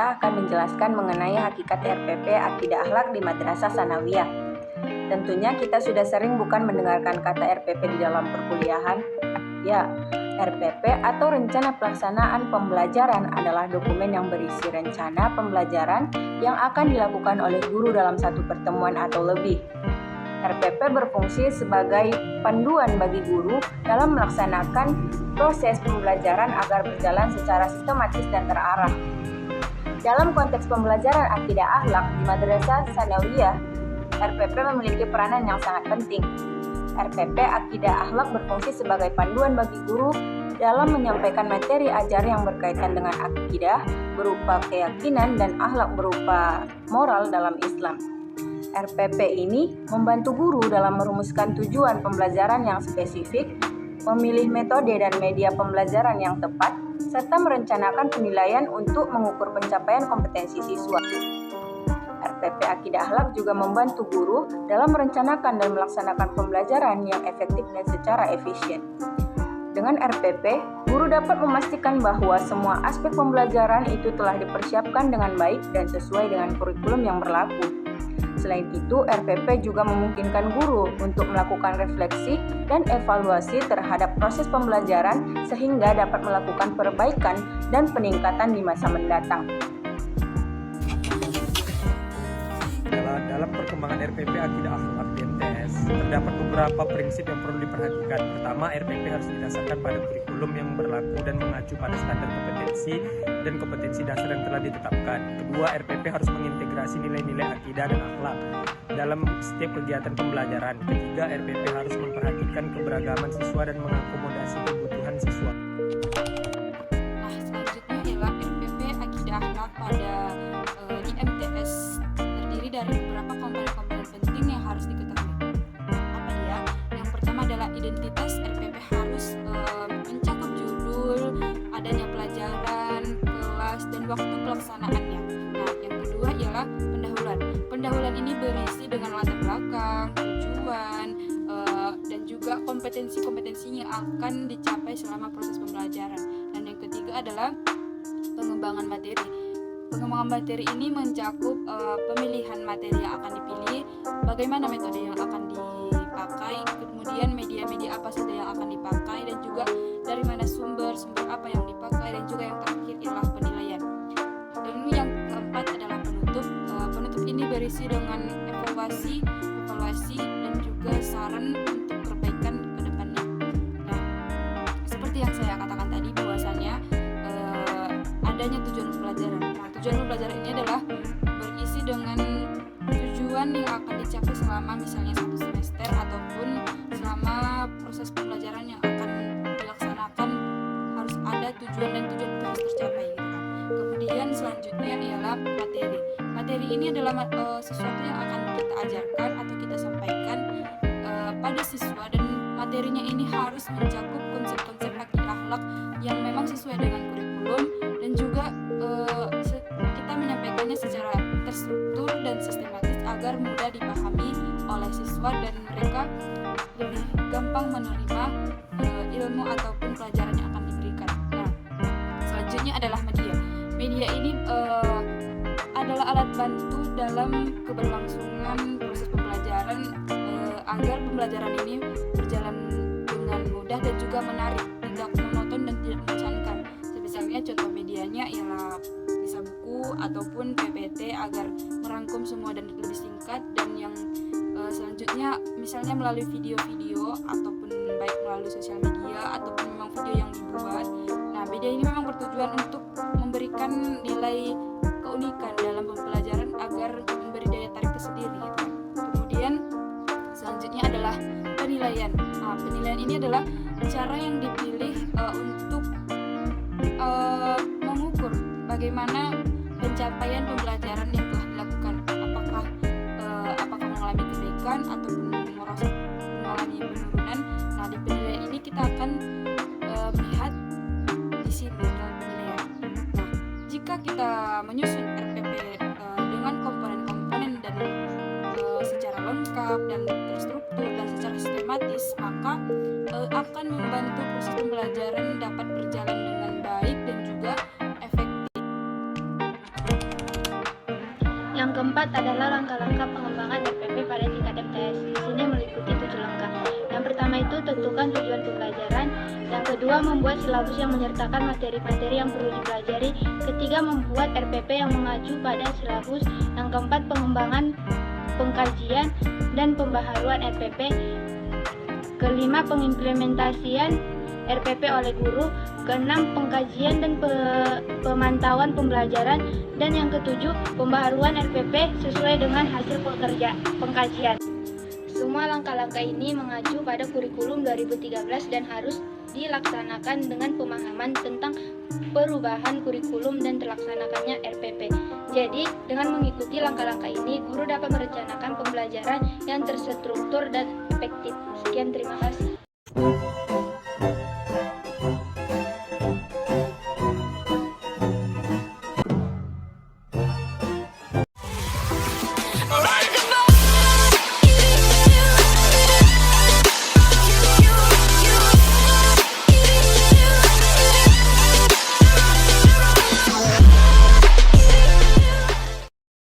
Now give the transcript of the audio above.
saya akan menjelaskan mengenai hakikat RPP Akidah Akhlak di Madrasah Sanawiyah. Tentunya kita sudah sering bukan mendengarkan kata RPP di dalam perkuliahan. Ya, RPP atau Rencana Pelaksanaan Pembelajaran adalah dokumen yang berisi rencana pembelajaran yang akan dilakukan oleh guru dalam satu pertemuan atau lebih. RPP berfungsi sebagai panduan bagi guru dalam melaksanakan proses pembelajaran agar berjalan secara sistematis dan terarah. Dalam konteks pembelajaran akidah akhlak di Madrasah Sanawiyah, RPP memiliki peranan yang sangat penting. RPP Akidah Akhlak berfungsi sebagai panduan bagi guru dalam menyampaikan materi ajar yang berkaitan dengan akidah berupa keyakinan dan akhlak berupa moral dalam Islam. RPP ini membantu guru dalam merumuskan tujuan pembelajaran yang spesifik, memilih metode dan media pembelajaran yang tepat, serta merencanakan penilaian untuk mengukur pencapaian kompetensi siswa. RPP Akidah Akhlak juga membantu guru dalam merencanakan dan melaksanakan pembelajaran yang efektif dan secara efisien. Dengan RPP, guru dapat memastikan bahwa semua aspek pembelajaran itu telah dipersiapkan dengan baik dan sesuai dengan kurikulum yang berlaku. Selain itu, RPP juga memungkinkan guru untuk melakukan refleksi dan evaluasi terhadap proses pembelajaran sehingga dapat melakukan perbaikan dan peningkatan di masa mendatang. Dalam perkembangan RPP Akidah Akhlak di MTS, terdapat beberapa prinsip yang perlu diperhatikan. Pertama, RPP harus didasarkan pada kurikulum yang berlaku dan mengacu pada standar kompetensi dan kompetensi dasar yang telah ditetapkan. Kedua, RPP harus mengintegrasi nilai-nilai akidah dan akhlak dalam setiap kegiatan pembelajaran. Ketiga, RPP harus memperhatikan keberagaman siswa dan mengakomodasi kebutuhan siswa. Nah, selanjutnya ialah RPP Akidah Akhlak di MTS terdiri dari beberapa komponen-komponen penting yang harus diketahui. Apa dia? Yang pertama adalah identitas. RPP harus mencakup judul, adanya pelajaran, kelas, dan waktu pelaksanaannya. Nah, yang kedua ialah pendahuluan. Pendahuluan ini berisi dengan latar belakang, tujuan, dan juga kompetensi-kompetensi yang akan dicapai selama proses pembelajaran. Dan yang ketiga adalah pengembangan materi. Pengembangan materi ini mencakup pemilihan materi yang akan dipilih, bagaimana metode yang akan dipakai, kemudian media-media apa saja yang akan dipakai, dan juga dari mana sumber apa yang dipakai, dan juga yang terakhir ialah penilaian. Dan yang keempat adalah penutup. Penutup ini berisi dengan evaluasi dan juga saran untuk perbaikan ke depannya. Nah, seperti yang saya katakan tadi bahwasanya adanya tujuan pembelajaran. Nah, tujuan pembelajaran ini adalah berisi dengan tujuan yang akan dicapai selama misalnya satu semester ataupun selama proses pembelajaran yang akan dilaksanakan, harus ada tujuan dan tujuan itu harus tercapai gitu kan. Kemudian selanjutnya ialah materi. Materi ini adalah sesuatu yang akan kita ajarkan atau kita sampaikan pada siswa, dan materinya ini harus mencakup konsep-konsep akidah akhlak yang memang sesuai dengan kurikulum, dan juga kita menyampaikannya secara terstruktur dan sistematis agar mudah dipahami oleh siswa dan mereka lebih gampang menerima ilmu ataupun pelajaran yang akan diberikan. Nah, selanjutnya adalah media. Media ini adalah alat bantu dalam keberlangsungan proses pembelajaran agar pembelajaran ini berjalan dengan mudah dan juga menarik, tidak monoton dan tidak membosankan. Misalnya contoh medianya ialah bisa buku ataupun PPT agar merangkum semua dan lebih singkat, dan yang selanjutnya misalnya melalui video-video ataupun baik melalui sosial media ataupun memang video yang dibuat. Nah, media ini memang bertujuan untuk memberikan nilai keunikan dalam pembelajaran agar memberi daya tarik tersendiri gitu. Kemudian selanjutnya adalah penilaian. Nah, penilaian ini adalah cara yang dipilih untuk mengukur bagaimana pencapaian pembelajaran yang telah dilakukan, apakah mengalami kenaikan ataupun mengalami penurunan. Nah, di penilaian ini kita akan melihat di sini dalam penilaian. Nah, jika kita menyusun RPP dengan komponen-komponen dan secara lengkap dan terstruktur dan secara sistematis, maka akan membantu proses pembelajaran dapat berjalan dengan baik dan juga efektif. Yang keempat adalah langkah-langkah pengembangan RPP pada tingkat MTS. Di sini meliputi 7 langkah. Yang pertama itu tentukan tujuan pembelajaran. Yang kedua, membuat silabus yang menyertakan materi-materi yang perlu dipelajari. Ketiga, membuat RPP yang mengacu pada silabus. Yang keempat, pengembangan pengkajian dan pembaharuan RPP. Kelima, pengimplementasian RPP oleh guru. Keenam, pengkajian dan pemantauan pembelajaran. Dan yang ketujuh, pembaharuan RPP sesuai dengan hasil pengkajian. Semua langkah-langkah ini mengacu pada kurikulum 2013 dan harus dilaksanakan dengan pemahaman tentang perubahan kurikulum dan terlaksanakannya RPP. Jadi, dengan mengikuti langkah-langkah ini, guru dapat merencanakan pembelajaran yang terstruktur dan efektif. Sekian, terima kasih.